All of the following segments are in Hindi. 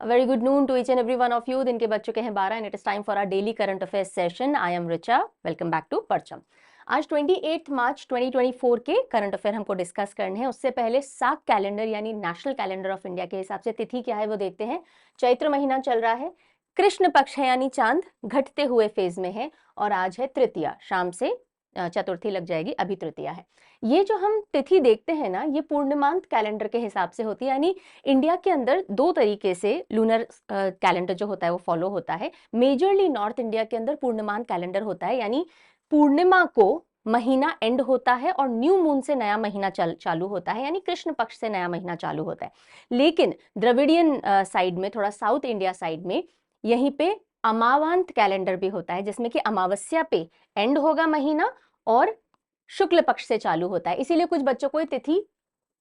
Very good noon to each and every one of you. दिन के बज चुके हैं 12 and it is time for our daily current affairs session. I am Richa, welcome back to Parcham. आज 28 मार्च 2024 के करंट अफेयर हमको डिस्कस करने हैं। उससे पहले साक कैलेंडर यानी नेशनल कैलेंडर ऑफ इंडिया के हिसाब से तिथि क्या है वो देखते हैं। चैत्र महीना चल रहा है, कृष्ण पक्ष है यानी चांद घटते हुए फेज में है और आज है तृतीया। शाम से चतुर्थी लग जाएगी, अभी तृतीया है। ये जो हम तिथि देखते हैं ना, ये पूर्णिमांत कैलेंडर के हिसाब से होती है, यानी इंडिया के अंदर दो तरीके से लूनर कैलेंडर जो होता है वो फॉलो होता है। मेजरली नॉर्थ इंडिया के अंदर पूर्णिमांत कैलेंडर होता है, यानी पूर्णिमा को महीना एंड होता है और न्यू मून से नया महीना चालू होता है, यानी कृष्ण पक्ष से नया महीना चालू होता है। लेकिन द्रविडियन साइड में, थोड़ा साउथ इंडिया साइड में, यहीं पे अमावांत कैलेंडर भी होता है, जिसमें कि अमावस्या पे एंड होगा महीना और शुक्ल पक्ष से चालू होता है। इसीलिए कुछ बच्चों को तिथि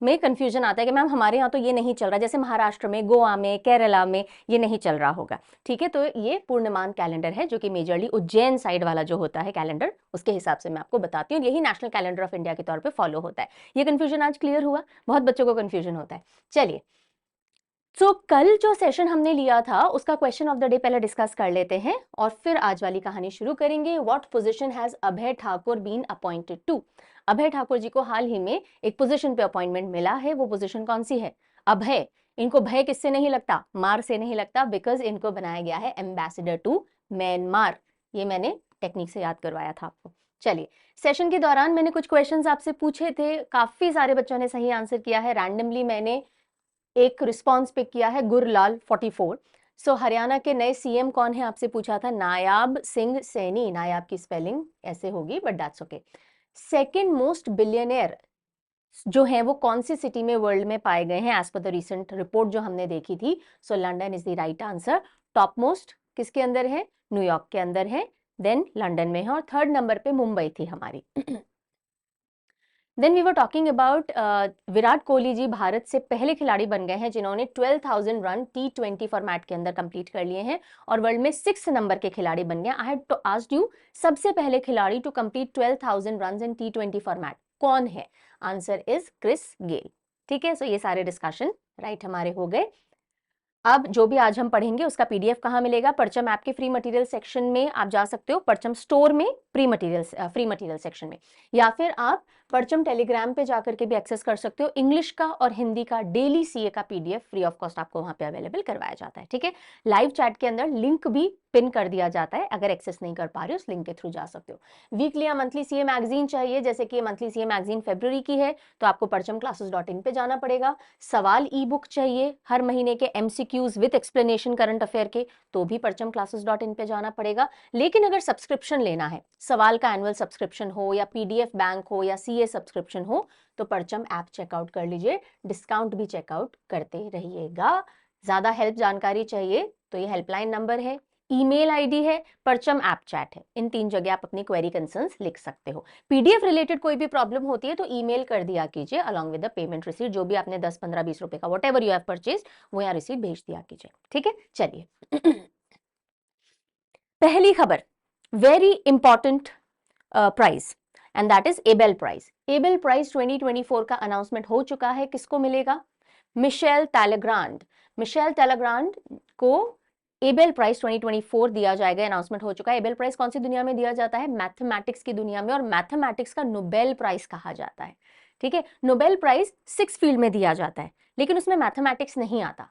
में कंफ्यूजन आता है कि मैम हमारे यहाँ तो ये नहीं चल रहा, जैसे महाराष्ट्र में, गोवा में, केरला में ये नहीं चल रहा होगा। ठीक है, तो ये पूर्णिमान कैलेंडर है जो कि मेजरली उज्जैन साइड वाला जो होता है कैलेंडर, उसके हिसाब से मैं आपको बताती हूँ। यही नेशनल कैलेंडर ऑफ इंडिया के तौर पे फॉलो होता है। ये कंफ्यूजन आज क्लियर हुआ? बहुत बच्चों को कंफ्यूजन होता है। चलिए, तो कल जो सेशन हमने लिया था उसका क्वेश्चन ऑफ द डे पहले डिस्कस कर लेते हैं और फिर आज वाली कहानी शुरू करेंगे। What position has Abhay Thakur been appointed to? Abhay Thakur ji को हाल ही में एक पोजीशन पे अपॉइंटमेंट मिला है। वो पोजीशन कौन सी है? अभय। इनको भय किससे नहीं लगता? मार से नहीं लगता, बिकॉज इनको बनाया गया है एम्बेसडर टू म्यांमार। ये मैंने टेक्निक से याद करवाया था आपको। चलिए, सेशन के दौरान मैंने कुछ क्वेश्चंस आपसे पूछे थे, काफी सारे बच्चों ने सही आंसर किया है। रैंडमली मैंने एक रिस्पॉन्स पिक किया है, गुरलाल 44। सो हरियाणा के नए सीएम कौन है आपसे पूछा था, नायाब सिंह सैनी। नायाब की स्पेलिंग ऐसे होगी, but that's okay. Second most billionaire जो है वो कौन सी सिटी में वर्ल्ड में पाए गए हैं as per the recent report जो हमने देखी थी? So London is the right answer. Top most किसके अंदर है? न्यूयॉर्क के अंदर है, देन लंदन में है, और थर्ड नंबर पे मुंबई थी हमारी। Then we were talking about Virat Kohli ji Bharat से पहले खिलाड़ी बन गए हैं जिन्होंने 12,000 रन T20 फॉर्मेट के अंदर कंप्लीट कर लिए हैं और वर्ल्ड में 6 नंबर के खिलाड़ी बन गए। I had to asked you, सबसे पहले खिलाड़ी to complete 12,000 run in T20 format कौन है? Answer is Chris Gayle. ठीक है, सो ये सारे डिस्कशन राइट हमारे हो गए। अब जो भी आज हम पढ़ेंगे उसका पीडीएफ कहाँ मिलेगा? परचम ऐप के फ्री मटेरियल सेक्शन में आप जा सकते हो, परचम स्टोर में फ्री मटेरियल सेक्शन में, या फिर आप परचम टेलीग्राम पे जाकर के भी एक्सेस कर सकते हो। इंग्लिश का और हिंदी का डेली सीए का पीडीएफ फ्री ऑफ कॉस्ट आपको वहां पे अवेलेबल करवाया जाता है। ठीक है, लाइव चैट के अंदर लिंक भी पिन कर दिया जाता है, अगर एक्सेस नहीं कर पा रहे हो उस लिंक के थ्रू जा सकते हो। वीकली या मंथली सीए मैगजीन चाहिए, जैसे कि मंथली सीए मैगजीन फरवरी की है तो आपको परचमclasses.in पे जाना पड़ेगा। सवाल ई बुक चाहिए हर महीने के MCQs with explanation current affair के, तो भी परचमclasses.in पे जाना पड़ेगा। लेकिन अगर सब्सक्रिप्शन लेना है, सवाल का एनुअल सब्सक्रिप्शन हो या पीडीएफ बैंक हो या सीए सब्सक्रिप्शन हो, तो परचम ऐप चेकआउट कर लीजिए, डिस्काउंट भी चेकआउट करते रहिएगा। ज्यादा हेल्प जानकारी चाहिए तो ये हेल्पलाइन नंबर है, ईमेल आईडी है, परचम ऐप चैट है। इन 3 जगह आप अपनी क्वेरी कंसर्न्स लिख सकते हो। पीडीएफ रिलेटेड कोई भी प्रॉब्लम होती है तो ईमेल कर दिया कीजिए along with the payment receipt, जो भी आपने 10, 15, 20 रुपए का व्हाटएवर यू हैव परचेज वो यहाँ रिसीट भेज दिया कीजिए। ठीक है, चलिए। पहली खबर, very important prize, and that is Abel prize. Abel prize 2024 का अनाउंसमेंट हो चुका है। किसको मिलेगा? मिशेल टैलेग्रांड। मिशेल टैलेग्रांड को एबेल प्राइज 2024 दिया जाएगा, अनाउंसमेंट हो चुका है। एबेल प्राइज कौन सी दुनिया में दिया जाता है? मैथमेटिक्स की दुनिया में, और मैथमेटिक्स का नोबेल प्राइज कहा जाता है। ठीक है, नोबेल प्राइज 6 फील्ड में दिया जाता है, लेकिन उसमें मैथमेटिक्स नहीं आता।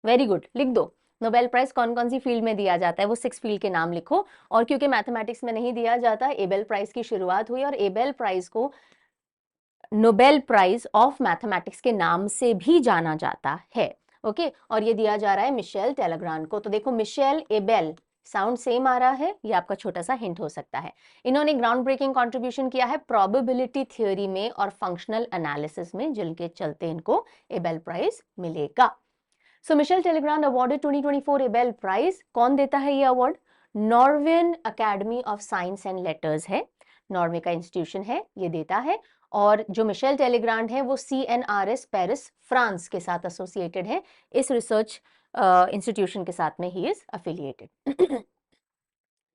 वेरी गुड, लिख दो नोबेल प्राइज कौन कौन सी फील्ड में दिया जाता है, वो 6 फील्ड के नाम लिखो। और क्योंकि मैथमेटिक्स में नहीं दिया जाता, एबेल प्राइज की शुरुआत हुई और एबेल प्राइज को नोबेल प्राइज ऑफ मैथमेटिक्स के नाम से भी जाना जाता है। ओके, और ये दिया जा रहा है मिशेल टैलेग्रांड को। तो देखो, मिशेल एबेल, साउंड सेम आ रहा है, ये आपका छोटा सा हिंट हो सकता है। इन्होंने ग्राउंड ब्रेकिंग कंट्रीब्यूशन किया है प्रोबेबिलिटी थ्योरी में और फंक्शनल एनालिसिस में, जिनके चलते इनको एबेल प्राइज मिलेगा। सो मिशेल टैलेग्रांड अवार्डेड 2024 एबेल प्राइज। कौन देता है ये award? नॉर्वेन academy of science and letters है, नॉर्वे का इंस्टीट्यूशन है, ये देता है। और जो मिशेल टैलेग्रांड है वो CNRS पेरिस फ्रांस के साथ एसोसिएटेड है, इस रिसर्च इंस्टीट्यूशन के साथ में ही इज अफिलिएटेड।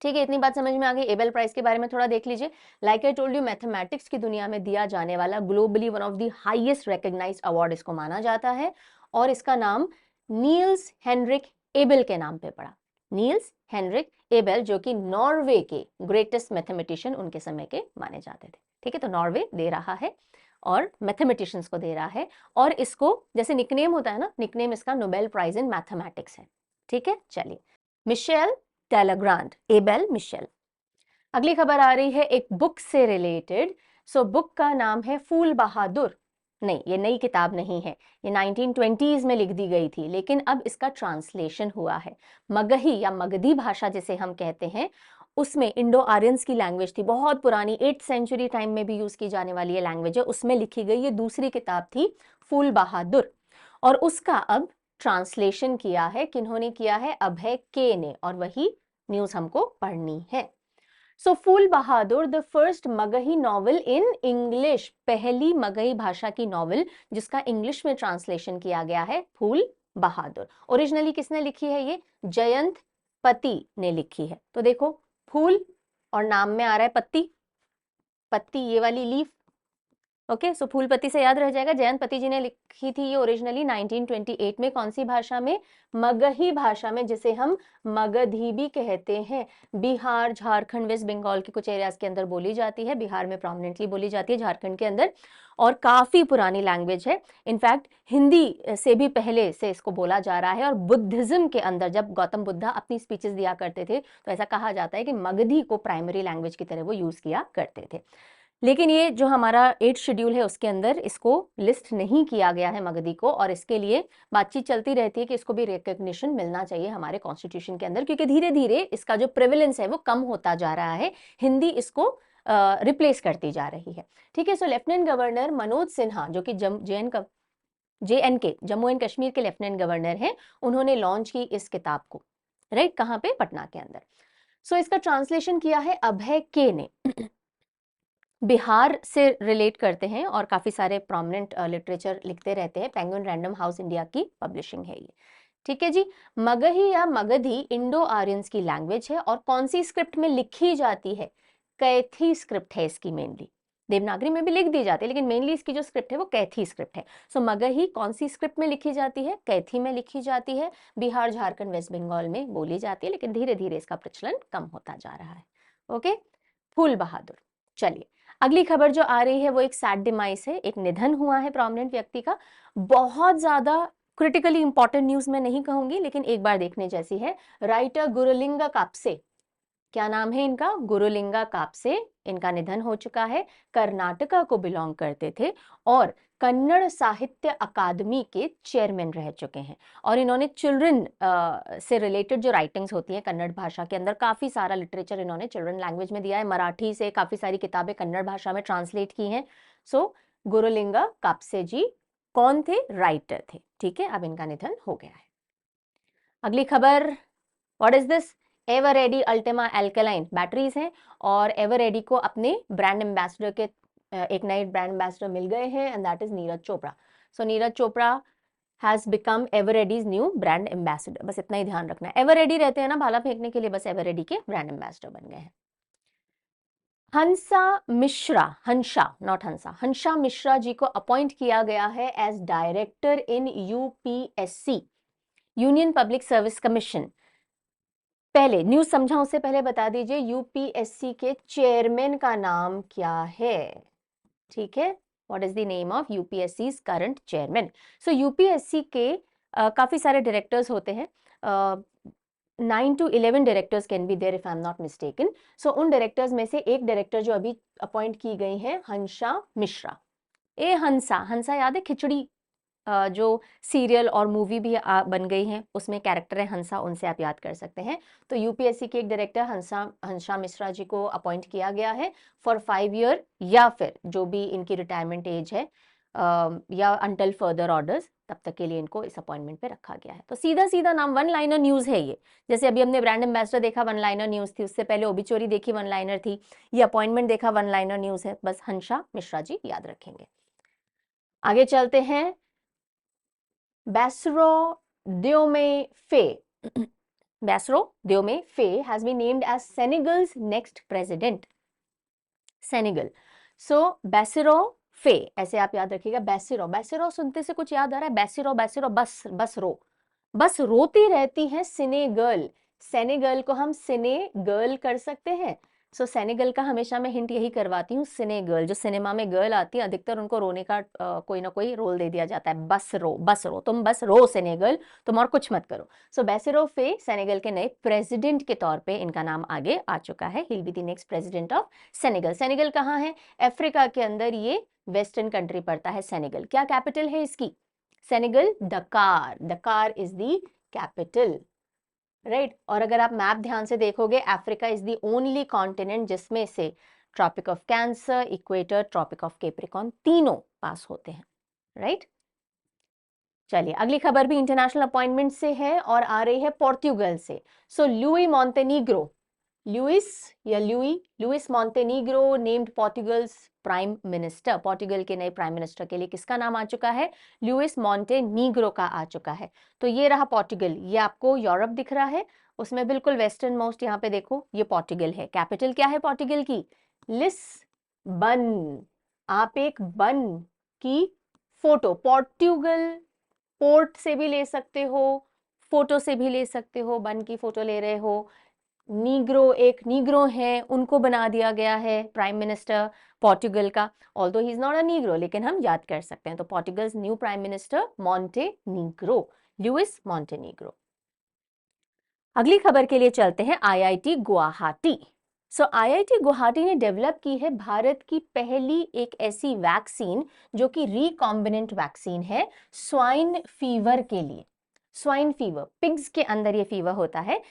ठीक है, इतनी बात समझ में आ गई। एबेल प्राइज के बारे में थोड़ा देख लीजिए। Like I told you, mathematics की दुनिया में दिया जाने वाला globally one of the highest recognised award इसको माना जाता है, और इसका नाम नील्स हेनरिक एबेल के नाम पे पड़ा। नील्स हेनरिक एबेल, जो कि नॉर्वे के ग्रेटेस्ट मैथमेटिशियन उनके समय के माने जाते थे। ठीक है, तो नॉर्वे दे रहा है और मैथमेटिशियंस को दे रहा है, और इसको जैसे निकनेम होता है ना, निकनेम इसका नोबेल प्राइज इन मैथमेटिक्स है। ठीक है, चलिए, मिशेल टेलेग्रांड एबेल मिशेल। अगली खबर आ रही है एक बुक से रिलेटेड। सो बुक का नाम है फूल बहादुर। नहीं, ये नई किताब नहीं है, ये 1920s में लिख दी गई थी, लेकिन अब इसका ट्रांसलेशन हुआ है। मगही या मगधी भाषा जिसे हम कहते हैं, उसमें इंडो आर्यंस की लैंग्वेज थी, बहुत पुरानी, 8th सेंचुरी टाइम में भी यूज की जाने वाली ये लैंग्वेज है, उसमें लिखी गई ये दूसरी किताब थी फूल बहादुर। और उसका अब ट्रांसलेशन किया है, किन्होंने किया है? अभय के ने, और वही न्यूज हमको पढ़नी है। So Phool Bahadur, the first Magahi novel in English, पहली मगही भाषा की नॉवल जिसका इंग्लिश में ट्रांसलेशन किया गया है, फूल बहादुर। ओरिजिनली किसने लिखी है? ये जयंत पति ने लिखी है। तो देखो, फूल और नाम में आ रहा है पत्ती, पत्ती ये वाली लीफ। ओके, सो फूलपति से याद रह जाएगा। जयंत पति जी ने लिखी थी ये ओरिजिनली 1928 में। कौन सी भाषा में? मगही भाषा में, जिसे हम मगधी भी कहते हैं। बिहार, झारखंड, वेस्ट बंगाल के कुछ एरियाज के अंदर बोली जाती है, बिहार में प्रोमिनेंटली बोली जाती है, झारखंड के अंदर, और काफी पुरानी लैंग्वेज है। इनफैक्ट हिंदी से भी पहले से इसको बोला जा रहा है। और बुद्धिज्म के अंदर जब गौतम बुद्धा अपनी स्पीचेस दिया करते थे, तो ऐसा कहा जाता है कि मगधी को प्राइमरी लैंग्वेज की तरह वो यूज किया करते थे। लेकिन ये जो हमारा 8 शेड्यूल है उसके अंदर इसको लिस्ट नहीं किया गया है मगधी को, और इसके लिए बातचीत चलती रहती है कि इसको भी रिकॉग्निशन मिलना चाहिए हमारे कॉन्स्टिट्यूशन के अंदर, क्योंकि धीरे धीरे इसका जो प्रेवलेंस है वो कम होता जा रहा है, हिंदी इसको रिप्लेस करती जा रही है। ठीक है, सो लेफ्टिनेंट गवर्नर मनोज सिन्हा, जो कि JNK जम्मू एंड कश्मीर के लेफ्टिनेंट गवर्नर हैं, उन्होंने लॉन्च की इस किताब को, राइट, कहाँ पे? पटना के अंदर। सो इसका ट्रांसलेशन किया है अभय के ने। बिहार से रिलेट करते हैं और काफी सारे प्रोमिनेंट लिटरेचर लिखते रहते हैं। पेंगुइन रैंडम हाउस इंडिया की पब्लिशिंग है ये। ठीक है जी। मगही या मगधी इंडो आर्यंस की लैंग्वेज है, और कौन सी स्क्रिप्ट में लिखी जाती है? कैथी स्क्रिप्ट है इसकी मेनली। देवनागरी में भी लिख दी जाती है, लेकिन मेनली इसकी जो स्क्रिप्ट है वो कैथी स्क्रिप्ट है। सो मगही कौन सी स्क्रिप्ट में लिखी जाती है? कैथी में लिखी जाती है। बिहार, झारखंड, वेस्ट बंगाल में बोली जाती है, लेकिन धीरे धीरे इसका प्रचलन कम होता जा रहा है। ओके, फूल बहादुर। चलिए, अगली खबर जो आ रही है वो एक सैड डिमाइस है, एक निधन हुआ है प्रोमिनेंट व्यक्ति का। बहुत ज्यादा क्रिटिकली इंपॉर्टेंट न्यूज मैं नहीं कहूंगी, लेकिन एक बार देखने जैसी है। राइटर गुरुलिंगा काप्से, क्या नाम है इनका? गुरुलिंगा काप्से, इनका निधन हो चुका है। कर्नाटका को बिलोंग करते थे और कन्नड़ साहित्य अकादमी के चेयरमैन रह चुके हैं। और इन्होंने चिल्ड्रन से रिलेटेड जो राइटिंग्स होती हैं कन्नड़ भाषा के अंदर, काफी सारा लिटरेचर इन्होंने चिल्ड्रन लैंग्वेज में दिया है। मराठी से काफी सारी किताबें कन्नड़ भाषा में ट्रांसलेट की हैं। सो गुरुलिंगा काप्से जी कौन थे? राइटर थे। ठीक है, अब इनका निधन हो गया है। अगली खबर, what is this? Eveready Ultima alkaline batteries हैं, और एवरेडी को अपने ब्रांड एम्बेसडर के एक नए ब्रांड एम्बेसडर मिल गए हैं, and that is Neeraj Chopra. So Neeraj Chopra has become Eveready's new brand ambassador. बस इतना ही ध्यान रखना है, एवरेडी रहते हैं ना भाला फेंकने के लिए, बस एवरेडी के ब्रांड एम्बेसडर बन गए हैं। हंसा मिश्रा, हंसा नॉट हंसा, हंसा मिश्रा जी को अपॉइंट किया गया है as director in UPSC, union public service commission. पहले न्यूज समझाऊं उससे पहले बता दीजिए यूपीएससी के चेयरमैन का नाम क्या है? ठीक है, what is the name of UPSC current chairman? So UPSC के काफी सारे डायरेक्टर्स होते हैं, 9 to 11 directors can be there if I am not mistaken. So उन डायरेक्टर्स में से एक डायरेक्टर जो अभी अपॉइंट की गई है, हंसा मिश्रा। ए हंसा, हंसा याद है? खिचड़ी जो सीरियल और मूवी भी बन गई हैं, उसमें कैरेक्टर है हंसा, उनसे आप याद कर सकते हैं। तो यूपीएससी के एक डायरेक्टर हंसा मिश्रा जी को अपॉइंट किया गया है फॉर 5 ईयर, या फिर जो भी इनकी रिटायरमेंट एज है, या अंटिल फर्दर ऑर्डर्स, तब तक के लिए इनको इस अपॉइंटमेंट पे रखा गया है। तो सीधा सीधा नाम, वन लाइनर न्यूज है ये। जैसे अभी हमने ब्रांड एम्बेसडर देखा, वन लाइनर न्यूज थी, उससे पहले ओबिचोरी देखी, वन लाइनर थी, ये अपॉइंटमेंट देखा, वन लाइनर न्यूज है। बस हंसा मिश्रा जी याद रखेंगे। आगे चलते हैं। Bassero Diomaye Faye. Bassero Diomaye Faye has been named as Senegal's next president. Senegal. So Bassero Faye, ऐसे आप याद रखिएगा। Bassero, Bassero सुनते से कुछ याद आ रहा है? Bassero, Bassero, बस रो, बस रोती रहती है सेनेगल। सेनेगल को हम सिनेगर्ल कर सकते हैं। सो सेनेगल का हमेशा मैं हिंट यही करवाती हूँ, सिनेगर्ल। जो सिनेमा में गर्ल आती है अधिकतर उनको रोने का कोई ना कोई रोल दे दिया जाता है, बस रो बस रो, तुम बस रो सेनेगल, तुम और कुछ मत करो। सो बेसिरो फे सेनेगल के नए प्रेसिडेंट के तौर पे इनका नाम आगे आ चुका है। He will be the next president of Senegal. Senegal कहाँ है? अफ्रीका के अंदर ये वेस्टर्न कंट्री पड़ता है सेनेगल। क्या कैपिटल है इसकी? सेनेगल डकार। डकार इज द कैपिटल, राइट। और अगर आप मैप ध्यान से देखोगे, Africa is the only continent जिसमें से Tropic of Cancer, equator, Tropic of Capricorn तीनों पास होते हैं, राइट। चलिए अगली खबर भी इंटरनेशनल अपॉइंटमेंट से है और आ रही है पोर्तुगल से। सो लुई मॉन्टेनीग्रो, लुइस या Luis Montenegro named Portugal's prime minister. Portugal के नए प्राइम मिनिस्टर के लिए किसका नाम आ चुका है? लुइस मॉन्टेनीग्रो का आ चुका है। तो ये रहा पोर्टुगल। ये आपको यूरोप दिख रहा है, उसमें बिल्कुल वेस्टर्न मोस्ट यहाँ पे देखो ये पोर्टुगल है। कैपिटल क्या है पोर्टुगल की? लिस्बन। आप एक बन की फोटो, पोर्टुगल पोर्ट से भी ले सकते हो, फोटो से भी ले सकते हो, बन की फोटो ले रहे हो। नीग्रो, एक नीग्रो है, उनको बना दिया गया है प्राइम मिनिस्टर पोर्टुगल का। Although he is not a Negro, लेकिन हम याद कर सकते हैं। तो पोर्टुगल्स न्यू प्राइम मिनिस्टर मॉन्टेनीग्रो, लुइस मॉन्टेनीग्रो। अगली खबर के लिए चलते हैं आईआईटी गुवाहाटी। सो आईआईटी गुवाहाटी ने डेवलप की है भारत की पहली एक ऐसी वैक्सीन जो कि रिकॉम्बिनेंट वैक्सीन है स्वाइन फीवर के लिए। स्वाइन फीवर, पिग्स के अंदर ये फीवर होता है।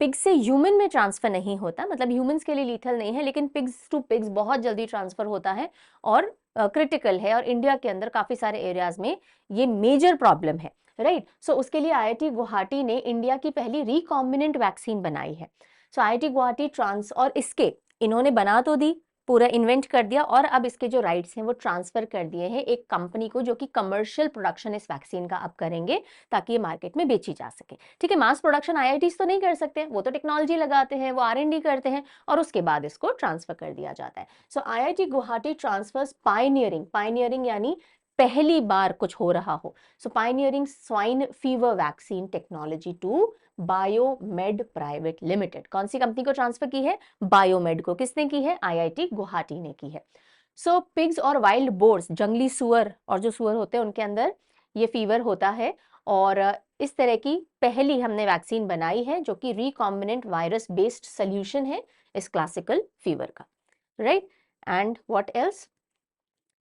पिग्स से ह्यूमन में ट्रांसफर नहीं होता, मतलब ह्यूमंस के लिए लीथल नहीं है, लेकिन पिग्स टू पिग्स बहुत जल्दी ट्रांसफर होता है और क्रिटिकल है। और इंडिया के अंदर काफी सारे एरियाज में ये मेजर प्रॉब्लम है, राइट। सो उसके लिए आईआईटी गुवाहाटी ने इंडिया की पहली रिकॉम्बिनेंट वैक्सीन बनाई है। सो आईआईटी गुवाहाटी ट्रांस और इसके इन्होंने बना तो दी, पूरा इन्वेंट कर दिया, और अब इसके जो राइट्स हैं वो ट्रांसफर कर दिए हैं एक कंपनी को जो कि कमर्शियल प्रोडक्शन इस वैक्सीन का अब करेंगे ताकि ये मार्केट में बेची जा सके। ठीक है, मास प्रोडक्शन आईआईटीज तो नहीं कर सकते, वो तो टेक्नोलॉजी लगाते हैं, वो आर&डी करते हैं और उसके बाद इसको ट्रांसफर कर दिया जाता है। So IIT Guwahati transfers pioneering, pioneering यानी पहली बार कुछ हो रहा हो। So pioneering swine fever vaccine technology to Biomed private limited. कौन सी कंपनी को ट्रांसफर की है? बायोमेड को। किसने की है? आईआईटी गुवाहाटी ने की है। सो पिग्स और वाइल्ड बोर्स, जंगली सुअर और जो सुअर होते हैं उनके अंदर ये फीवर होता है, और इस तरह की पहली हमने वैक्सीन बनाई है जो कि रिकॉम्बिनेंट वायरस बेस्ड सोल्यूशन है इस क्लासिकल फीवर का, राइट। एंड व्हाट एल्स,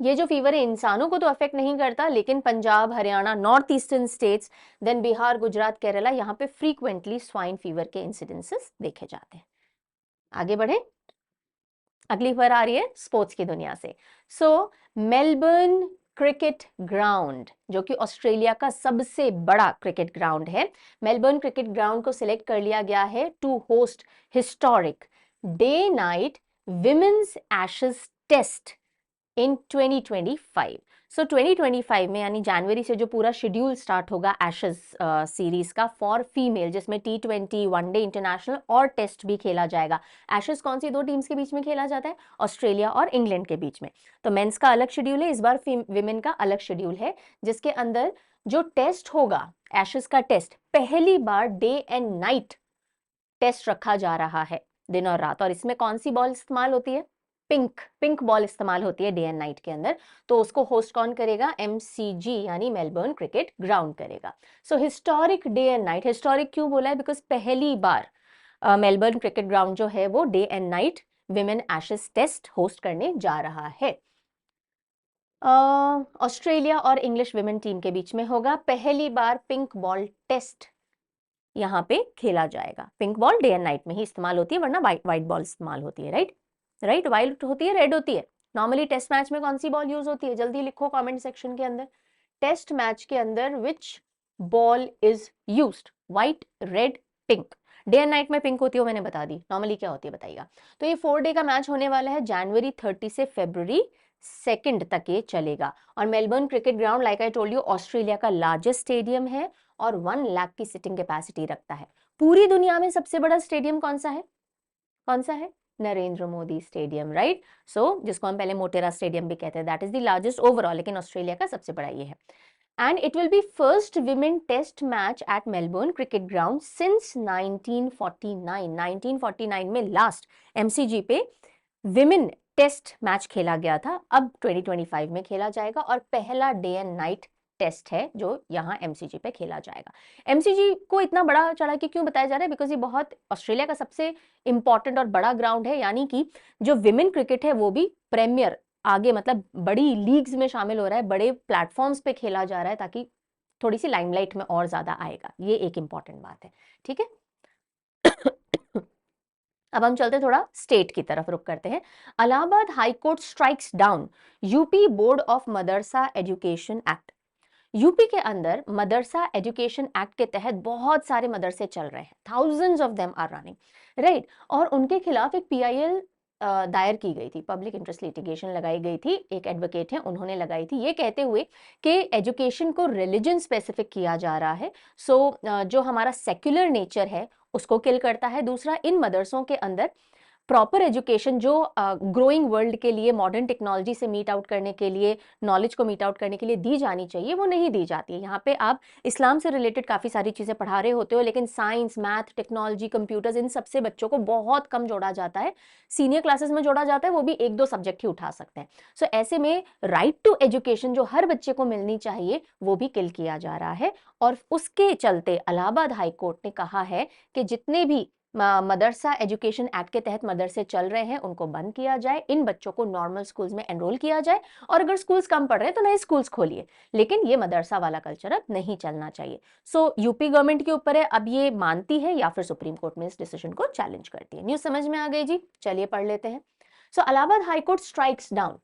ये जो फीवर है इंसानों को तो अफेक्ट नहीं करता, लेकिन Punjab, Haryana, north eastern states, then Bihar, Gujarat, Kerala, यहाँ पे फ्रीक्वेंटली स्वाइन फीवर के इंसिडेंसेस देखे जाते हैं। आगे बढ़े, अगली खबर आ रही है स्पोर्ट्स की दुनिया से। सो मेलबर्न क्रिकेट ग्राउंड, जो कि ऑस्ट्रेलिया का सबसे बड़ा क्रिकेट ग्राउंड है, मेलबर्न क्रिकेट ग्राउंड को सिलेक्ट कर लिया गया है to host historic day night women's Ashes test in 2025। So 2025 में यानी जनवरी से जो पूरा शेड्यूल स्टार्ट होगा एशेज सीरीज का फॉर फीमेल, जिसमें T20, वनडे, इंटरनेशनल और टेस्ट भी खेला जाएगा। एशेज कौन सी दो टीम्स के बीच में खेला जाता है? ऑस्ट्रेलिया और इंग्लैंड के बीच में। तो मेंस का अलग शेड्यूल है, इस बार विमेन का अलग शेड्यूल है, जिसके अंदर जो टेस्ट होगा, एशेज का टेस्ट, पहली बार डे एंड नाइट टेस्ट रखा जा रहा है, दिन और रात। और इसमें कौन सी बॉल इस्तेमाल होती है? पिंक बॉल इस्तेमाल होती है डे एंड नाइट के अंदर। तो उसको होस्ट कौन करेगा? MCG यानी मेलबर्न क्रिकेट ग्राउंड करेगा। So historic day and night, historic क्यों बोला है? बिकॉज पहली बार मेलबर्न क्रिकेट ग्राउंड जो है वो day and night women Ashes test host करने जा रहा है। ऑस्ट्रेलिया और इंग्लिश विमेन टीम के बीच में होगा, पहली बार पिंक बॉल टेस्ट यहाँ पे खेला जाएगा। Pink ball day and night में ही इस्तेमाल होती है, वरना व्हाइट बॉल इस्तेमाल होती है, राइट। व्हाइट होती है, रेड होती है। नॉर्मली टेस्ट मैच में कौन सी बॉल यूज होती है? जल्दी लिखो कमेंट सेक्शन के अंदर। टेस्ट मैच के अंदर which ball is used? White, red, pink. Day and night में पिंक होती है, वो मैंने बता दी। नॉर्मली क्या होती है बताइएगा। तो ये 4 डे का मैच होने वाला है, जनवरी 30 से फरवरी 2 तक ये चलेगा। और Melbourne cricket ground, like I told you, Australia का लार्जेस्ट स्टेडियम है और 1 लाख की सिटिंग कैपेसिटी रखता है। पूरी दुनिया में सबसे बड़ा स्टेडियम कौन सा है? कौन सा है? Narendra Modi stadium, right. So जिसको हम पहले मोटेरा स्टेडियम भी कहते हैं, that is the largest overall, लेकिन ऑस्ट्रेलिया का सबसे बड़ा ये है। and it will be first women test match at Melbourne cricket ground since 1949. 1949 में लास्ट MCG पे विमेन टेस्ट मैच खेला गया था, अब 2025 में खेला जाएगा और पहला डे एंड नाइट टेस्ट है जो यहाँ MCG पे खेला जाएगा। MCG को इतना बड़ा चढ़ा के क्यों बताया जा रहा है? बिकॉज ये बहुत ऑस्ट्रेलिया का सबसे इंपॉर्टेंट और बड़ा ग्राउंड है, यानी कि जो विमेन क्रिकेट है वो भी प्रीमियर आगे मतलब बड़ी लीग्स में शामिल हो रहा है, बड़े प्लेटफॉर्म्स पे खेला जा रहा है, ताकि थोड़ी सी लाइमलाइट में और ज्यादा आएगा। ये एक इंपॉर्टेंट बात है, ठीक है। अब हम चलते थोड़ा स्टेट की तरफ, रुक करते हैं। Allahabad high court strikes down UP board of Madrasa education act. UP के अंदर मदरसा एजुकेशन एक्ट के तहत बहुत सारे मदरसे चल रहे हैं, thousands of them are running, right. और उनके खिलाफ एक PIL दायर की गई थी, पब्लिक इंटरेस्ट लिटिगेशन लगाई गई थी। एक एडवोकेट है, उन्होंने लगाई थी, ये कहते हुए कि एजुकेशन को रिलीजन स्पेसिफिक किया जा रहा है। सो जो हमारा सेक्युलर नेचर है उसको किल करता है। दूसरा, इन मदरसों के अंदर प्रॉपर एजुकेशन जो ग्रोइंग वर्ल्ड के लिए, मॉडर्न टेक्नोलॉजी से मीट आउट करने के लिए, नॉलेज को मीट आउट करने के लिए दी जानी चाहिए, वो नहीं दी जाती है। यहाँ पे आप इस्लाम से रिलेटेड काफ़ी सारी चीज़ें पढ़ा रहे होते हो, लेकिन साइंस, मैथ, टेक्नोलॉजी, कंप्यूटर्स, इन सबसे बच्चों को बहुत कम जोड़ा जाता है। सीनियर क्लासेस में जोड़ा जाता है, वो भी 1-2 सब्जेक्ट ही उठा सकते हैं। सो ऐसे में राइट टू एजुकेशन जो हर बच्चे को मिलनी चाहिए वो भी किल किया जा रहा है। और उसके चलते इलाहाबाद हाई कोर्ट ने कहा है कि जितने भी मदरसा एजुकेशन एक्ट के तहत मदरसे चल रहे हैं उनको बंद किया जाए, इन बच्चों को नॉर्मल स्कूल्स में एनरोल किया जाए, और अगर स्कूल्स कम पढ़ रहे हैं तो नए स्कूल्स खोलिए, लेकिन ये मदरसा वाला कल्चर अब नहीं चलना चाहिए। सो यूपी गवर्नमेंट के ऊपर है, अब ये मानती है या फिर सुप्रीम कोर्ट में इस डिसीजन को चैलेंज करती है। न्यूज समझ में आ गई जी? चलिए पढ़ लेते हैं। So Allahabad high court strikes down,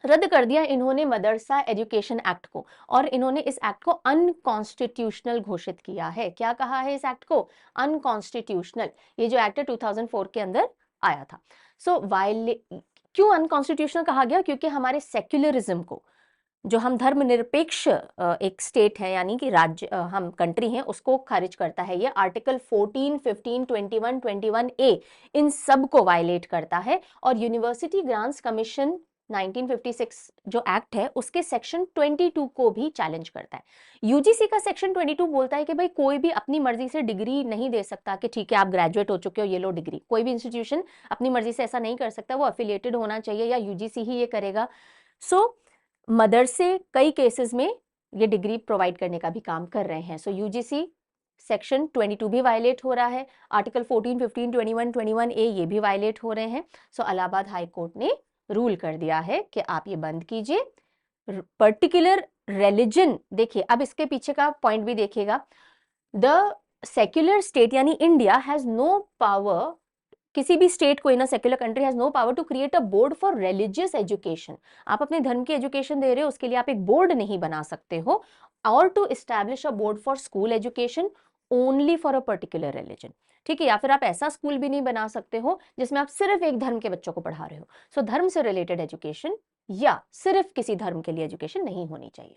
रद्द कर दिया इन्होंने मदरसा एजुकेशन एक्ट को, और इन्होंने इस एक्ट को अनकॉन्स्टिट्यूशनल घोषित किया है। क्या कहा है इस एक्ट को? अनकॉन्स्टिट्यूशनल। ये जो एक्ट है 2004 के अंदर आया था। सो क्यों अनकॉन्स्टिट्यूशनल कहा गया? क्योंकि हमारे सेक्युलरिज्म को, जो हम धर्मनिरपेक्ष एक स्टेट है, यानी कि राज्य, हम कंट्री हैं, उसको खारिज करता है। ये आर्टिकल 14, 15, 21, 21A इन सब को वायलेट करता है। और यूनिवर्सिटी ग्रांट्स कमीशन 1956 जो एक्ट है उसके सेक्शन 22 को भी चैलेंज करता है। यूजीसी का सेक्शन 22 बोलता है कि भाई कोई भी अपनी मर्जी से डिग्री नहीं दे सकता, कि ठीक है आप ग्रेजुएट हो चुके हो, ये लो डिग्री। कोई भी इंस्टीट्यूशन अपनी मर्जी से ऐसा नहीं कर सकता, वो अफिलिएटेड होना चाहिए या यूजीसी ही ये करेगा। सो मदरसे कई केसेस में ये डिग्री प्रोवाइड करने का भी काम कर रहे हैं। सो यूजीसी सेक्शन 22 भी वायलेट हो रहा है, आर्टिकल 14, 15, 21, 21A ये भी वायलेट हो रहे हैं। सो इलाहाबाद हाई कोर्ट ने रूल कर दिया है कि आप ये बंद कीजिए। पर्टिकुलर रिलीजन, देखिए अब इसके पीछे का पॉइंट भी देखिएगा। द सेक्युलर स्टेट यानी इंडिया हैज नो पावर, किसी भी स्टेट को in a secular country has no power to create a board for religious education. आप अपने धर्म की एजुकेशन दे रहे हो, उसके लिए आप एक बोर्ड नहीं बना सकते हो। और to establish a board for school education only for a particular religion, ठीक है। या फिर आप ऐसा स्कूल भी नहीं बना सकते हो जिसमें आप सिर्फ एक धर्म के बच्चों को पढ़ा रहे हो। सो धर्म से रिलेटेड एजुकेशन या सिर्फ किसी धर्म के लिए एजुकेशन नहीं होनी चाहिए।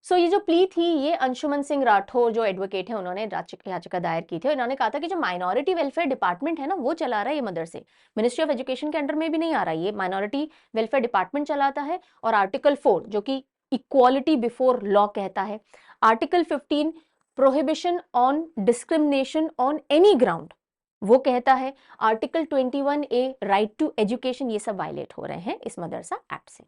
सो ये जो प्ली थी, ये अंशुमन सिंह राठौर जो एडवोकेट है, उन्होंने याचिका दायर की थी। इन्होंने कहा था कि जो माइनॉरिटी वेलफेयर डिपार्टमेंट है ना, वो चला रहा है ये मदरसे, मिनिस्ट्री ऑफ एजुकेशन के अंडर में भी नहीं आ रहा है, ये माइनॉरिटी वेलफेयर डिपार्टमेंट चलाता है। और आर्टिकल 4 जो कि इक्वालिटी बिफोर लॉ कहता है, article 15 prohibition on discrimination on any ground वो कहता है, article 21A right to education, ये सब वायलेट हो रहे हैं इस मदरसा एक्ट से।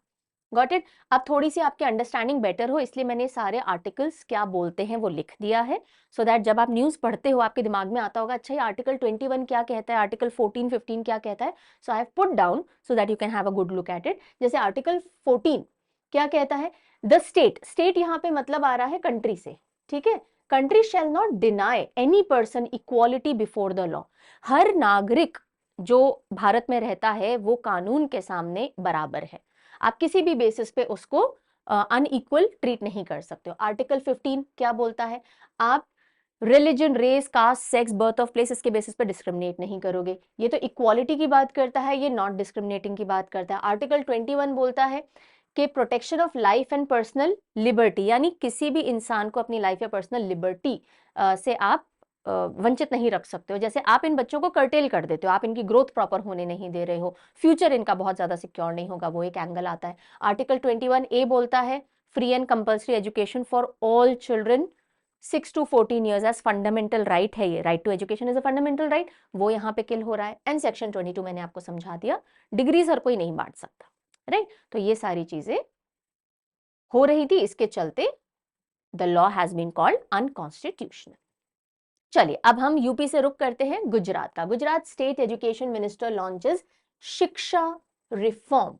Got it? अब थोड़ी सी आपकी अंडरस्टैंडिंग बेटर हो, इसलिए मैंने सारे आर्टिकल्स क्या बोलते हैं वो लिख दिया है, सो दैट जब आप न्यूज़ पढ़ते हो आपके दिमाग में आता होगा, अच्छा ये आर्टिकल 21 क्या कहता है, आर्टिकल 14, 15 क्या कहता है। So I have put down so that you can have a good look at it. जैसे आर्टिकल 14 क्या कहता है? द स्टेट यहाँ पे मतलब आ रहा है कंट्री से, ठीक है। Country shall not deny any person equality before the law. हर नागरिक जो भारत में रहता है वो कानून के सामने बराबर है, आप किसी भी बेसिस पे उसको अनइक्वल ट्रीट नहीं कर सकते हो। आर्टिकल 15 क्या बोलता है? आप religion, race, caste, sex, birth of place, इसके बेसिस पे डिस्क्रिमिनेट नहीं करोगे। ये तो इक्वालिटी की बात करता है, ये नॉट डिस्क्रिमिनेटिंग की बात करता है। आर्टिकल 21 बोलता है कि protection of life and personal liberty, यानी किसी भी इंसान को अपनी लाइफ या पर्सनल लिबर्टी से आप वंचित नहीं रख सकते हो। जैसे आप इन बच्चों को कर्टेल कर देते हो, आप इनकी ग्रोथ प्रॉपर होने नहीं दे रहे हो, फ्यूचर इनका बहुत ज्यादा सिक्योर नहीं होगा, वो एक एंगल आता है। आर्टिकल 21A बोलता है free and compulsory education for all children 6 to 14 years as fundamental right है, ये right to education is a fundamental right, वो यहाँ पे किल हो रहा है। एंड सेक्शन 22 मैंने आपको समझा दिया, डिग्रीज हर कोई नहीं बांट सकता, राइट। तो ये सारी चीजें हो रही थी, इसके चलते the law has been called unconstitutional. चलिए अब हम यूपी से रुक करते हैं गुजरात का। Gujarat state education minister launches शिक्षा रिफॉर्म।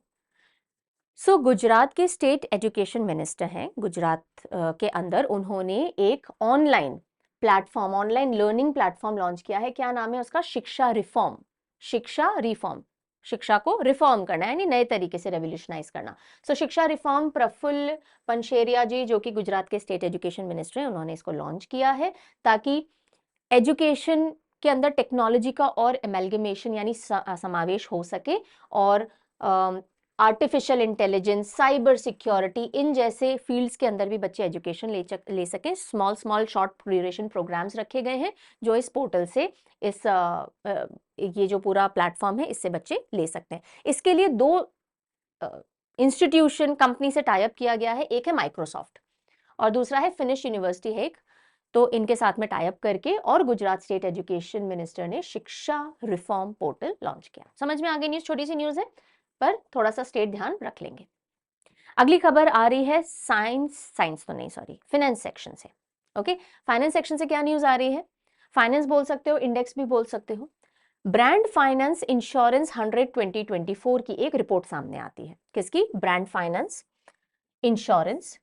सो गुजरात के स्टेट एजुकेशन मिनिस्टर हैं गुजरात के अंदर, उन्होंने एक online platform, online learning platform launch किया है। क्या नाम है उसका? शिक्षा रिफॉर्म। शिक्षा रिफॉर्म, शिक्षा को रिफॉर्म करना यानी नए तरीके से रेवोल्यूशनाइज करना। सो शिक्षा रिफॉर्म, प्रफुल्ल पंशेरिया जी जो कि गुजरात के स्टेट एजुकेशन मिनिस्टर हैं, उन्होंने इसको लॉन्च किया है ताकि एजुकेशन के अंदर टेक्नोलॉजी का और एमेलगमेशन यानी समावेश हो सके, और आर्टिफिशियल इंटेलिजेंस, साइबर सिक्योरिटी, इन जैसे फील्ड्स के अंदर भी बच्चे एजुकेशन ले सकें। स्मॉल शॉर्ट ड्यूरेशन प्रोग्राम्स रखे गए हैं जो इस पोर्टल से, इस ये जो पूरा प्लेटफॉर्म है इससे बच्चे ले सकते हैं। इसके लिए दो इंस्टीट्यूशन कंपनी से टाई अप किया गया है, एक है माइक्रोसॉफ्ट और दूसरा है फिनिश यूनिवर्सिटी है एक। तो इनके साथ में टाई अप करके और गुजरात स्टेट एजुकेशन मिनिस्टर ने शिक्षा रिफॉर्म पोर्टल लॉन्च किया। समझ में आ गई न्यूज? छोटी सी न्यूज है पर थोड़ा सा स्टेट ध्यान रख लेंगे। अगली खबर आ रही है फाइनेंस सेक्शन से। ओके, फाइनेंस सेक्शन से क्या न्यूज आ रही है? फाइनेंस बोल सकते हो, इंडेक्स भी बोल सकते हो। ब्रांड फाइनेंस इंश्योरेंस 100 2024 की एक रिपोर्ट सामने आती है। किसकी? ब्रांड फाइनेंस इंश्योरेंस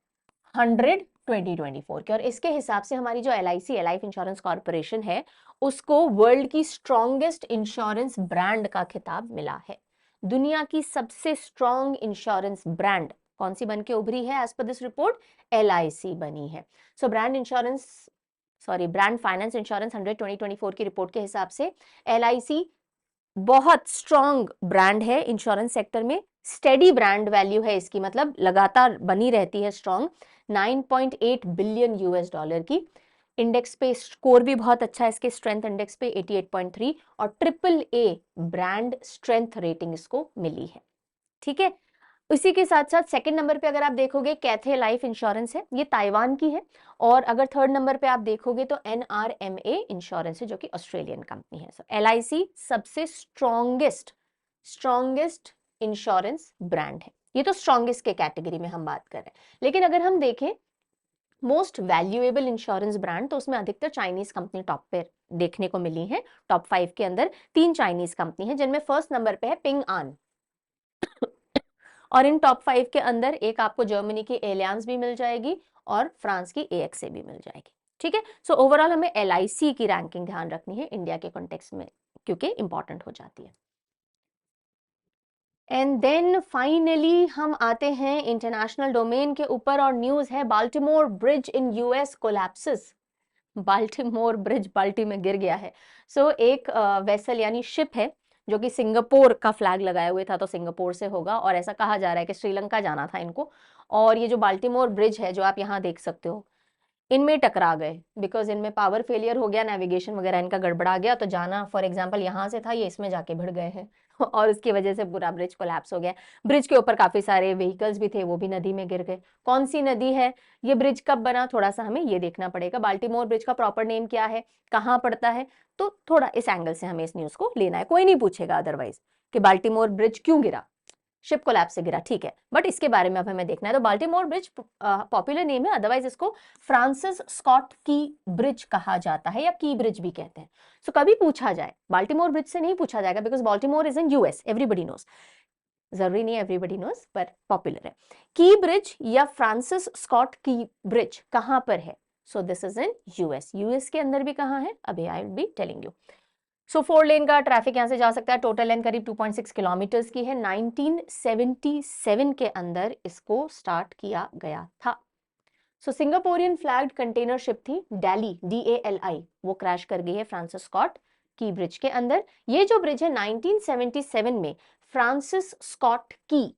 100 2024 के। और इसके हिसाब से हमारी जो LIC लाइफ इंश्योरेंस कॉर्पोरेशन है उसको वर्ल्ड की स्ट्रॉन्गेस्ट इंश्योरेंस ब्रांड का खिताब मिला है। दुनिया की सबसे स्ट्रॉन्ग इंश्योरेंस ब्रांड कौन सी बन के उभरी है? As per this report LIC बनी है। सो ब्रांड फाइनेंस इंश्योरेंस 100 2024 की रिपोर्ट के हिसाब से LIC बहुत स्ट्रॉन्ग ब्रांड है इंश्योरेंस सेक्टर में। स्टेडी ब्रांड वैल्यू है इसकी, मतलब लगातार बनी रहती है स्ट्रॉन्ग, 9.8 बिलियन US डॉलर की। इंडेक्स पे स्कोर भी बहुत अच्छा है इसके, स्ट्रेंथ इंडेक्स पे 88.3 और AAA ब्रांड स्ट्रेंथ रेटिंग इसको मिली है। ठीक है, इसी के साथ साथ सेकंड नंबर पे अगर आप देखोगे कैथे लाइफ इंश्योरेंस है, ये ताइवान की है। और अगर थर्ड नंबर पे आप देखोगे तो NRMA इंश्योरेंस है जो कि ऑस्ट्रेलियन कंपनी है। सो LIC सबसे स्ट्रॉन्गेस्ट इंश्योरेंस ब्रांड है। ये तो स्ट्रॉन्गेस्ट के कैटेगरी में हम बात कर रहे हैं, लेकिन अगर हम देखें मोस्ट वैल्यूएबल इंश्योरेंस ब्रांड तो उसमें अधिकतर चाइनीज कंपनी टॉप पे देखने को मिली है। टॉप 5 के अंदर 3 चाइनीज कंपनी है, जिनमें फर्स्ट नंबर पे है पिंग आन। और इन टॉप 5 के अंदर एक आपको जर्मनी की एलियांस भी मिल जाएगी और फ्रांस की AXA भी मिल जाएगी। ठीक है, सो ओवरऑल हमें LIC की रैंकिंग ध्यान रखनी है इंडिया के कॉन्टेक्स्ट में, क्योंकि इंपॉर्टेंट हो जाती है। एंड देन फाइनली हम आते हैं इंटरनेशनल डोमेन के ऊपर, और न्यूज है बाल्टीमोर ब्रिज इन US कोलैप्सेस। बाल्टीमोर ब्रिज बाल्टी में गिर गया है। सो एक वेसल यानी शिप है जो कि सिंगापुर का फ्लैग लगाए हुए था, तो सिंगापुर से होगा, और ऐसा कहा जा रहा है कि श्रीलंका जाना था इनको। और ये जो बाल्टीमोर ब्रिज है जो आप यहाँ देख सकते हो, इनमें टकरा गए बिकॉज इनमें पावर फेलियर हो गया, नेविगेशन वगैरह इनका गड़बड़ा गया। तो जाना फॉर एग्जांपल यहाँ से था, ये इसमें जाके भिड़ गए हैं और उसकी वजह से पूरा ब्रिज कोलैप्स हो गया। ब्रिज के ऊपर काफी सारे व्हीकल्स भी थे, वो भी नदी में गिर गए। कौन सी नदी है, ये ब्रिज कब बना, थोड़ा सा हमें ये देखना पड़ेगा। बाल्टीमोर ब्रिज का प्रॉपर नेम क्या है, कहाँ पड़ता है, तो थोड़ा इस एंगल से हमें इस न्यूज को लेना है। कोई नहीं पूछेगा अदरवाइज कि बाल्टीमोर ब्रिज क्यों गिरा, शिप कोलैप्स से गिरा, ठीक है, बट इसके बारे में अब हमें देखना है। तो बाल्टीमोर ब्रिज पॉपुलर नेम है, अदरवाइज इसको फ्रांसिस स्कॉट की ब्रिज कहा जाता है या की ब्रिज भी कहते हैं। सो कभी पूछा जाए, बाल्टीमोर ब्रिज से नहीं पूछा जाएगा because Baltimore is in US, everybody knows, जरूरी नहीं एवरीबडी नोज पर पॉपुलर है। की ब्रिज या फ्रांसिस स्कॉट की ब्रिज कहां पर है? So this is in US के अंदर भी कहां है अभी I will be telling you. So 4 lane का ट्रैफिक यहां से जा सकता है, टोटल लेंथ करीब 2.6 किलोमीटर्स की है। 1977 के अंदर इसको स्टार्ट किया गया था। सो सिंगापोरियन फ्लैग्ड कंटेनर शिप थी डैली, DALI, वो क्रैश कर गई है फ्रांसिस स्कॉट की ब्रिज के अंदर। ये जो ब्रिज है 1977 में फ्रांसिस स्कॉट की,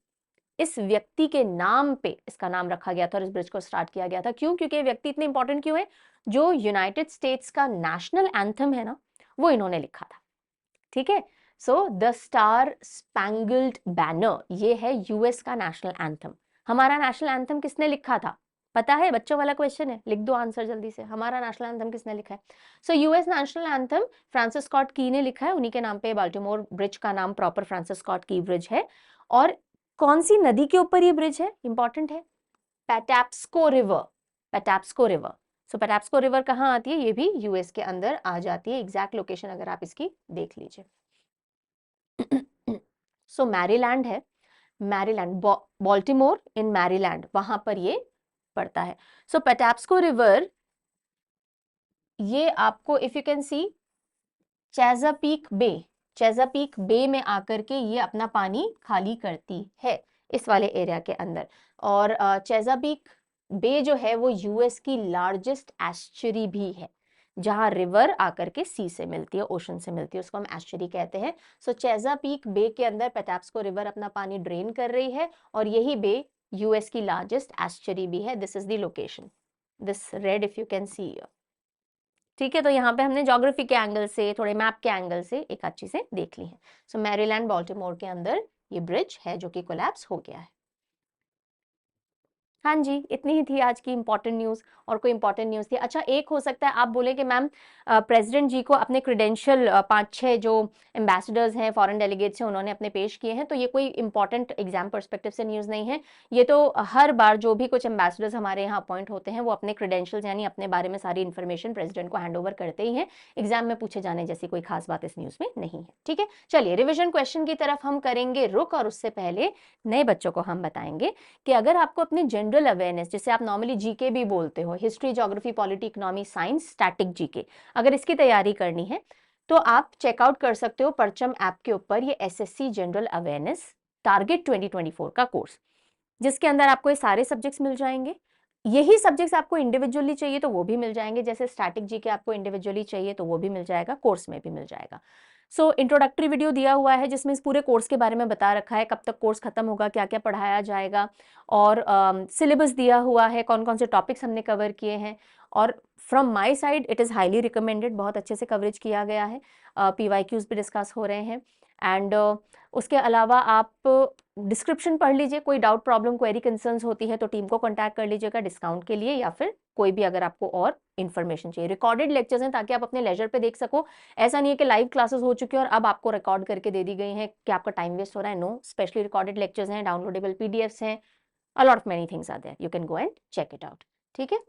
इस व्यक्ति के नाम पे इसका नाम रखा गया था और इस ब्रिज को स्टार्ट किया गया था। क्यों? क्योंकि व्यक्ति इतने इंपॉर्टेंट क्यों है? जो यूनाइटेड स्टेट्स का नेशनल एंथम है ना, वो इन्होंने लिखा था। ठीक है, so the star spangled banner, ये है US का नेशनल एंथम। हमारा नेशनल एंथम किसने लिखा था? पता है? बच्चों वाला क्वेश्चन है, लिख दो आंसर जल्दी से। हमारा नेशनल एंथम किसने लिखा है? So US national anthem Francis Scott Key ने लिखा है, उन्हीं के नाम पे बाल्टीमोर ब्रिज का नाम प्रॉपर फ्रांसिस स्कॉट की ब्रिज है। और कौन सी नदी के ऊपर ये ब्रिज है? इंपॉर्टेंट है, पैटाप्सको रिवर। पैटाप्सको रिवर। सो पैटाप्सको रिवर कहाँ आती है? ये भी यूएस के अंदर आ जाती है। एग्जैक्ट लोकेशन अगर आप इसकी देख लीजिए। सो मैरीलैंड है, मैरीलैंड, बॉल्टिमोर इन मैरीलैंड, वहां पर ये पड़ता है। सो पैटाप्सको रिवर, ये आपको इफ यू कैन सी चेज़ापीक बे, चेज़ापीक बे में आकर के ये अपना पानी खाली करती है इस वाले एरिया के अंदर। और चेज़ापीक बे जो है वो यूएस की लार्जेस्ट एस्चुरी भी है, जहां रिवर आकर के सी से मिलती है, ओशन से मिलती है, उसको हम एस्चुरी कहते हैं। सो चेज़ापीक बे के अंदर पैटाप्सको रिवर अपना पानी ड्रेन कर रही है, और यही बे यूएस की लार्जेस्ट एस्चुरी भी है। This is the location, this red if you can see. ठीक है, तो यहाँ पे हमने ज्योग्राफी के एंगल से, थोड़े मैप के एंगल से एक अच्छी से देख ली है। सो मैरीलैंड बाल्टीमोर के अंदर ये ब्रिज है जो कि कोलैप्स हो गया है। हाँ जी, इतनी ही थी आज की इंपॉर्टेंट न्यूज़। और कोई इंपॉर्टेंट न्यूज़ थी? अच्छा, एक हो सकता है आप बोले कि मैम प्रेसिडेंट जी को अपने क्रेडेंशियल 5-6 जो एम्बेसडर्स हैं, फॉरेन डेलीगेट्स हैं, उन्होंने अपने पेश किए हैं, तो ये कोई इंपॉर्टेंट एग्जाम पर्सपेक्टिव से न्यूज़ नहीं है। ये तो हर बार जो भी कुछ एम्बेसडर्स हमारे यहाँ अपॉइंट होते हैं वो अपने क्रेडेंशियल्स यानी अपने बारे में सारी इन्फॉर्मेशन प्रेसिडेंट को हैंड ओवर करते ही हैं। एग्जाम में पूछे जाने जैसी कोई खास बात इस न्यूज़ में नहीं है। ठीक है, चलिए रिविजन क्वेश्चन की तरफ हम करेंगे रुक, और उससे पहले नए बच्चों को हम बताएंगे कि अगर आपको अपने जनरल अवेयरनेस, जिसे आप नॉर्मली जीके भी बोलते हो, history, geography, polity, economy, science, static GK, अगर इसकी तैयारी करनी है तो आप चेकआउट कर सकते हो परचम ऐप के ऊपर ये एसएससी जनरल अवेयरनेस टारगेट 2024 का कोर्स, जिसके अंदर आपको ये सारे सब्जेक्ट्स मिल जाएंगे। यही सब्जेक्ट्स आपको इंडिविजुअली चाहिए तो वो भी मिल जाएंगे, जैसे स्टैटिक जीके आपको इंडिविजुअली चाहिए तो वो भी मिल जाएगा, कोर्स में भी मिल जाएगा। सो इंट्रोडक्टरी वीडियो दिया हुआ है जिसमें इस पूरे कोर्स के बारे में बता रखा है, कब तक कोर्स खत्म होगा, क्या क्या पढ़ाया जाएगा, और सिलेबस दिया हुआ है, कौन कौन से टॉपिक्स हमने कवर किए हैं। और from my side it is highly recommended, बहुत अच्छे से कवरेज किया गया है, पीवाईक्यूज भी डिस्कस हो रहे हैं। एंड उसके अलावा आप डिस्क्रिप्शन पढ़ लीजिए, कोई डाउट, प्रॉब्लम, क्वेरी, कंसर्न्स होती है तो टीम को कांटेक्ट कर लीजिएगा डिस्काउंट के लिए, या फिर कोई भी अगर आपको और इन्फॉर्मेशन चाहिए। रिकॉर्डेड लेक्चर्स हैं ताकि आप अपने लेजर पे देख सको। ऐसा नहीं है कि लाइव क्लासेस हो चुकी है और अब आपको रिकॉर्ड करके दे दी गई हैं कि आपका टाइम वेस्ट हो रहा है। नो, स्पेशली रिकॉर्डेड लेक्चर्स हैं, डाउनलोडेबल पीडीएफ्स हैं, a lot of many things are there, you can go and check it out. ठीक है,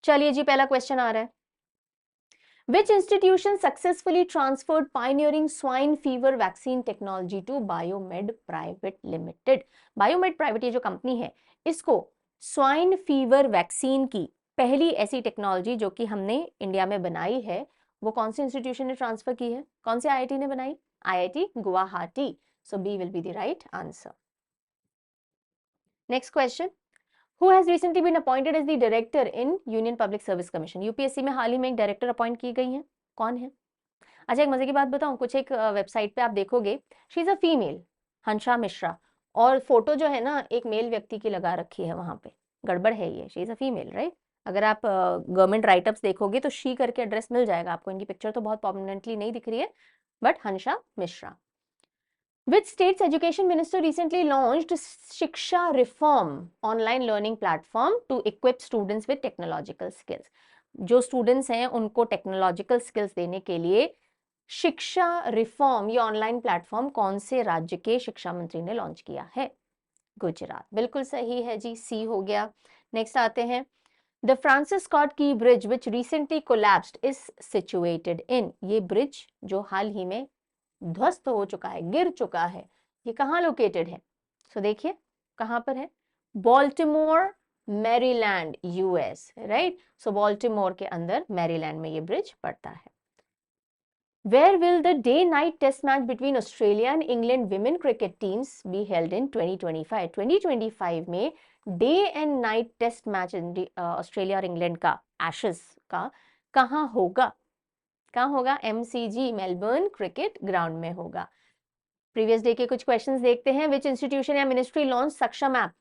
चलिए जी, पहला क्वेश्चन आ रहा है। Which institution successfully transferred pioneering swine fever vaccine technology to Biomed Private Limited? Biomed Private ये जो कंपनी है, इसको स्वाइन फीवर वैक्सीन की पहली ऐसी टेक्नोलॉजी जो कि हमने इंडिया में बनाई है, वो कौन से इंस्टीट्यूशन ने ट्रांसफर की है? कौन से आईआईटी ने बनाई? IIT Guwahati. So B will be the right answer. Next question, Who has recently been appointed as the director in Union Public Service Commission? UPSC में हाल ही में एक डायरेक्टर अपॉइंट की गई हैं, कौन है? अच्छा, एक मजे की बात बताऊं, कुछ एक वेबसाइट पे आप देखोगे, शी इज अ फीमेल, हंसा मिश्रा, और फोटो जो है ना एक मेल व्यक्ति की लगा रखी है वहां पे, गड़बड़ है ये, she is a female, right? अगर आप गवर्नमेंट राइटअप्स देखोगे तो शी करके एड्रेस मिल जाएगा आपको, इनकी पिक्चर तो बहुत प्रोमिनेंटली नहीं दिख रही है, but Hansa Mishra. Which state's education minister recently launched Shiksha Reform online learning platform to equip students with technological skills? जो स्टूडेंट्स हैं उनको टेक्नोलॉजिकल स्किल्स देने के लिए शिक्षा रिफॉर्म ये ऑनलाइन प्लेटफॉर्म कौन से राज्य के शिक्षा मंत्री ने लॉन्च किया है? गुजरात, बिल्कुल सही है जी, सी हो गया। नेक्स्ट आते हैं, द फ्रांसिस स्कॉट की bridge which recently collapsed is situated in, ये ब्रिज जो हाल ही में ध्वस्त हो चुका है, गिर चुका है, ये कहाँ लोकेटेड है? सो देखिए कहाँ पर है, बॉल्टिमोर मैरीलैंड यूएस, राइट? सो बॉल्टिमोर के अंदर मैरीलैंड में ये ब्रिज पड़ता है। Where will the day-night test match between Australia and England women cricket teams be held in 2025? 2025 में day and night test match Australia और इंग्लैंड का, एशेज का, कहाँ होगा? कहाँ होगा? एमसीजी, मेलबर्न क्रिकेट ग्राउंड में होगा। प्रीवियस डे के कुछ क्वेश्चंस देखते हैं। विच इंस्टीट्यूशन या मिनिस्ट्री लॉन्च सक्षम ऐप?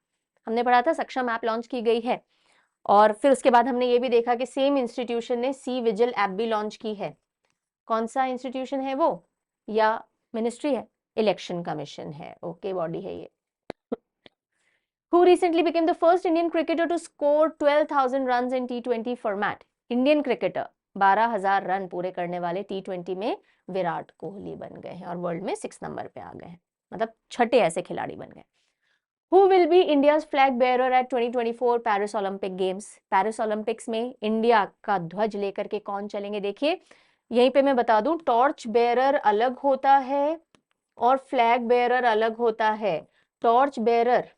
हमने पढ़ा था सक्षम ऐप लॉन्च की गई है, और फिर उसके बाद हमने ये भी देखा कि सेम इंस्टीट्यूशन ने सी विजिल ऐप भी लॉन्च की है। कौन सा इंस्टीट्यूशन है वो, या मिनिस्ट्री है? इलेक्शन कमीशन है, ओके, बॉडी है ये। Who recently became the first Indian cricketer to score 12,000 runs in T20 format? Indian cricketer 12,000 run पूरे करने वाले T20 में विराट कोहली बन गए हैं और वर्ल्ड में 6 नंबर पे आ गए हैं, मतलब छठे ऐसे खिलाड़ी बन गए। Who will be India's flag bearer at 2024 Paris Olympic Games? Paris Olympics में इंडिया का ध्वज लेकर के कौन चलेंगे? देखिए यहीं पे मैं बता दूं, टॉर्च बेयरर अलग होता है और फ्लैग बेयरर अलग होता है। टॉर्च बेयरर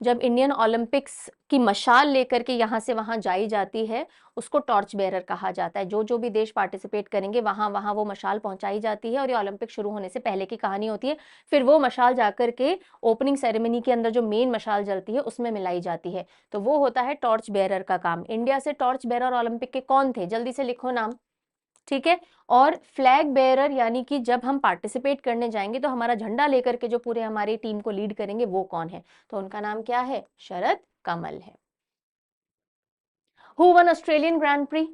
जब इंडियन ओलंपिक्स की मशाल लेकर के यहां से वहां जाई जाती है उसको टॉर्च बेयरर कहा जाता है। जो जो भी देश पार्टिसिपेट करेंगे वहां वहां वो मशाल पहुंचाई जाती है और ये ओलंपिक शुरू होने से पहले की कहानी होती है। फिर वो मशाल जाकर के ओपनिंग सेरेमनी के अंदर जो मेन मशाल जलती है उसमें मिलाई जाती है, तो वो होता है टॉर्च बेयरर का काम। इंडिया से टॉर्च बेयरर ओलंपिक के कौन थे? जल्दी से लिखो नाम, ठीक है। और फ्लैग बेयरर यानी कि जब हम पार्टिसिपेट करने जाएंगे तो हमारा झंडा लेकर के जो पूरे हमारी टीम को लीड करेंगे वो कौन है? तो उनका नाम क्या है? शरद कमल है। Who won Australian Grand Prix?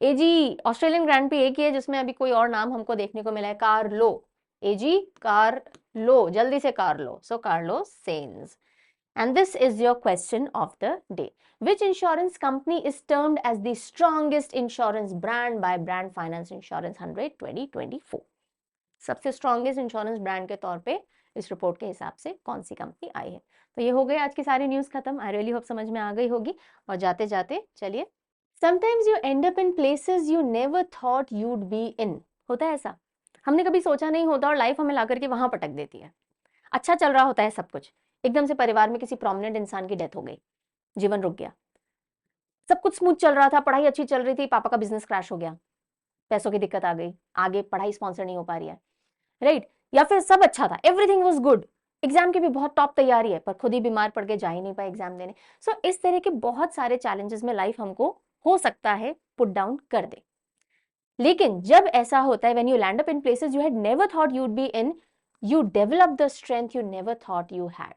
A जी, ऑस्ट्रेलियन ग्रैंड प्री एक ही है जिसमें अभी कोई और नाम हमको देखने को मिला है, कार्लो। ए जी, कार्लो, जल्दी से Carlo, so Carlo Sainz. And this is your question of the day. Which insurance company is termed as the strongest insurance brand by Brand Finance Insurance 100 2024? सबसे स्ट्रॉन्गेस्ट इंश्योरेंस ब्रांड के तौर पे इस रिपोर्ट के हिसाब से कौन सी कंपनी आई है? तो ये हो गई आज की सारी न्यूज खत्म। आई रियली होप समझ में आ गई होगी। और जाते जाते चलिए, sometimes you and up in places you never thought you'd be in. होता है ऐसा, हमने कभी सोचा नहीं होता और लाइफ हमें लाकर के वहां पटक देती है। अच्छा चल रहा होता है सब कुछ, एकदम से परिवार में किसी प्रोमिनेंट इंसान की डेथ हो गई, जीवन रुक गया। सब कुछ स्मूथ चल रहा था, पढ़ाई अच्छी चल रही थी, पापा का बिजनेस क्रैश हो गया, पैसों की दिक्कत आ गई, आगे पढ़ाई स्पॉन्सर नहीं हो पा रही है, राइट? या फिर सब अच्छा था, एवरीथिंग वाज गुड, एग्जाम की भी बहुत टॉप तैयारी है, पर खुद ही बीमार पड़ के जा ही नहीं पाए एग्जाम देने। सो इस तरह के बहुत सारे चैलेंजेस में लाइफ हमको हो सकता है पुट डाउन कर दे। लेकिन जब ऐसा होता है, when you land up in places you had never thought you'd be in, you develop the strength you never thought you had.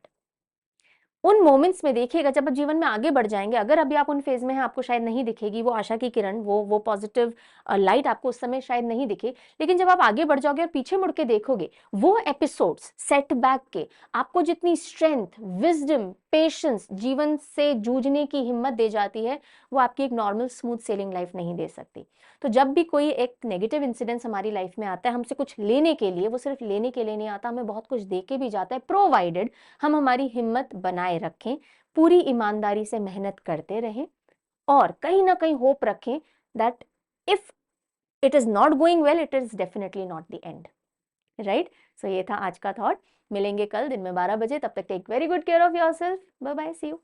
उन मोमेंट्स में देखिएगा जब आप जीवन में आगे बढ़ जाएंगे, अगर अभी आप उन फेज में हैं आपको शायद नहीं दिखेगी वो आशा की किरण, वो पॉजिटिव लाइट आपको उस समय शायद नहीं दिखे, लेकिन जब आप आगे बढ़ जाओगे और पीछे मुड़ के देखोगे वो एपिसोड्स सेटबैक के आपको जितनी स्ट्रेंथ, विजडम, पेशेंस, जीवन से जूझने की हिम्मत दे जाती है, वो आपकी एक नॉर्मल स्मूथ सेलिंग लाइफ नहीं दे सकती। तो जब भी कोई एक नेगेटिव इंसिडेंस हमारी लाइफ में आता है हमसे कुछ लेने के लिए, वो सिर्फ लेने के लिए नहीं आता, हमें बहुत कुछ दे के भी जाता है, प्रोवाइडेड हम हमारी हिम्मत बनाए रखें, पूरी ईमानदारी से मेहनत करते रहें और कहीं ना कहीं होप रखें that if it is not going well it is definitely not the end, right? So ये था आज का थॉट। मिलेंगे कल दिन में 12 बजे, तब तक take very good care of yourself. Bye bye, see you.